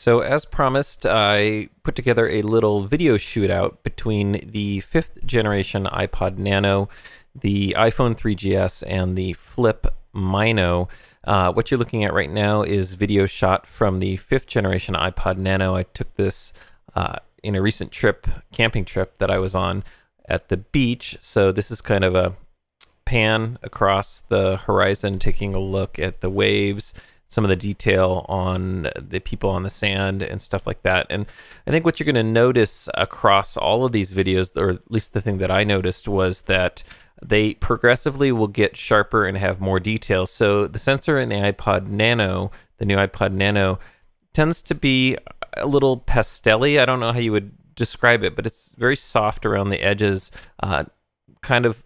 So as promised, I put together a little video shootout between the 5th generation iPod Nano, the iPhone 3GS, and the Flip Mino. What you're looking at right now is video shot from the 5th generation iPod Nano. I took this in a recent camping trip that I was on at the beach. So this is kind of a pan across the horizon, taking a look at the waves, some of the detail on the people on the sand and stuff like that. And I think what you're going to notice across all of these videos, or at least the thing that I noticed, was that they progressively will get sharper and have more detail. So the sensor in the iPod Nano, the new iPod Nano, tends to be a little pastel-y. I don't know how you would describe it, but it's very soft around the edges, kind of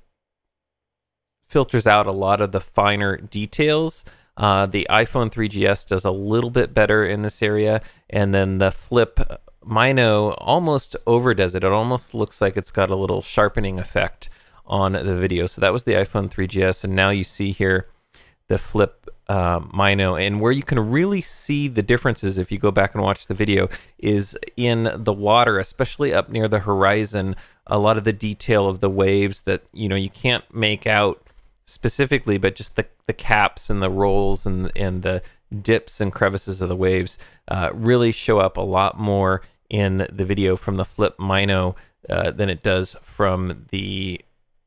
filters out a lot of the finer details. The iPhone 3GS does a little bit better in this area, and then the Flip Mino almost overdoes it. It almost looks like it's got a little sharpening effect on the video. So that was the iPhone 3GS, and now you see here the Flip Mino. And where you can really see the differences if you go back and watch the video is in the water, especially up near the horizon. A lot of the detail of the waves that you can't make out specifically, but just the caps and the rolls and the dips and crevices of the waves really show up a lot more in the video from the Flip Mino than it does from the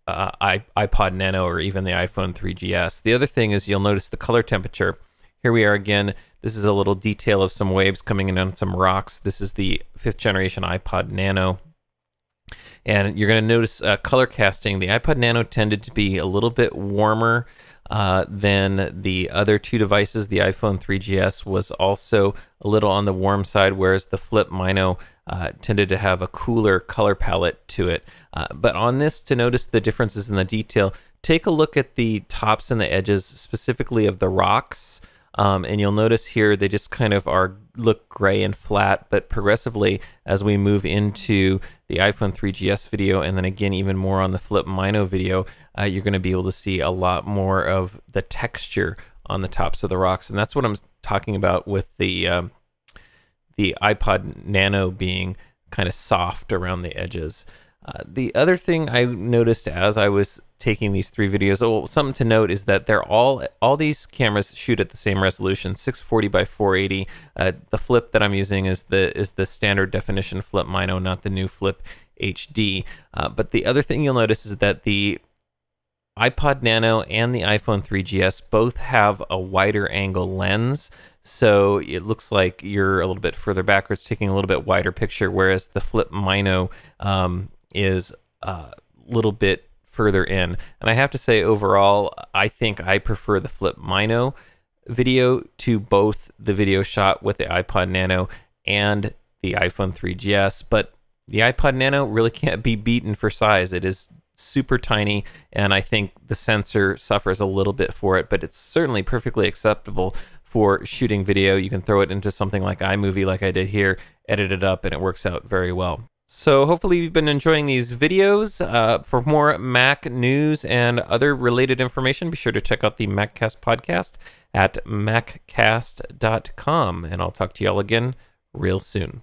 iPod Nano or even the iPhone 3GS. The other thing is you'll notice the color temperature. Here we are again. This is a little detail of some waves coming in on some rocks. This is the 5th generation iPod Nano. And you're going to notice color casting. The iPod Nano tended to be a little bit warmer than the other two devices. The iPhone 3GS was also a little on the warm side, whereas the Flip Mino tended to have a cooler color palette to it. But on this, to notice the differences in the detail, take a look at the tops and the edges, specifically of the rocks. And you'll notice here they just kind of look gray and flat, but progressively as we move into the iPhone 3GS video, and then again even more on the Flip Mino video, you're going to be able to see a lot more of the texture on the tops of the rocks. And that's what I'm talking about with the iPod Nano being kind of soft around the edges. The other thing I noticed as I was taking these three videos, something to note is that they're all these cameras shoot at the same resolution, 640 by 480. The Flip that I'm using is the standard definition Flip Mino, not the new Flip HD. But the other thing you'll notice is that the iPod Nano and the iPhone 3GS both have a wider angle lens. So it looks like you're a little bit further backwards, taking a little bit wider picture, whereas the Flip Mino is a little bit further in. And I have to say, overall, I think I prefer the Flip Mino video to both the video shot with the iPod Nano and the iPhone 3GS. But the iPod Nano really can't be beaten for size. It is super tiny, and I think the sensor suffers a little bit for it, but it's certainly perfectly acceptable for shooting video. You can throw it into something like iMovie like I did here, edit it up, and it works out very well. So hopefully you've been enjoying these videos. For more Mac news and other related information, be sure to check out the Maccast podcast at maccast.com, and I'll talk to y'all again real soon.